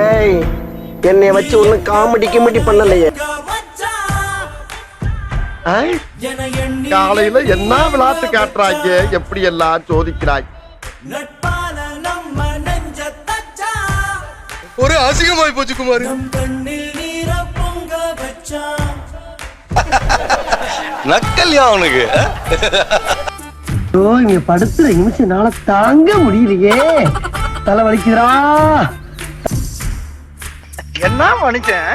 ஏய், என்னைய வச்சு ஒண்ணு காமெடி கிமெடி பண்ணலையே. காலையில என்ன விளையாட்டு காட்டுறாங்க, எப்படி எல்லாம் சோதிக்கிறாங்க. ஒரு அசிங்கமாய் போச்சு குமார். நக்கல்யா அவனுக்கு. இங்க படுத்துற நிமிஷம்னால தாங்க முடியலையே, தலை வலிக்குதுடா. என்ன மனுஷன்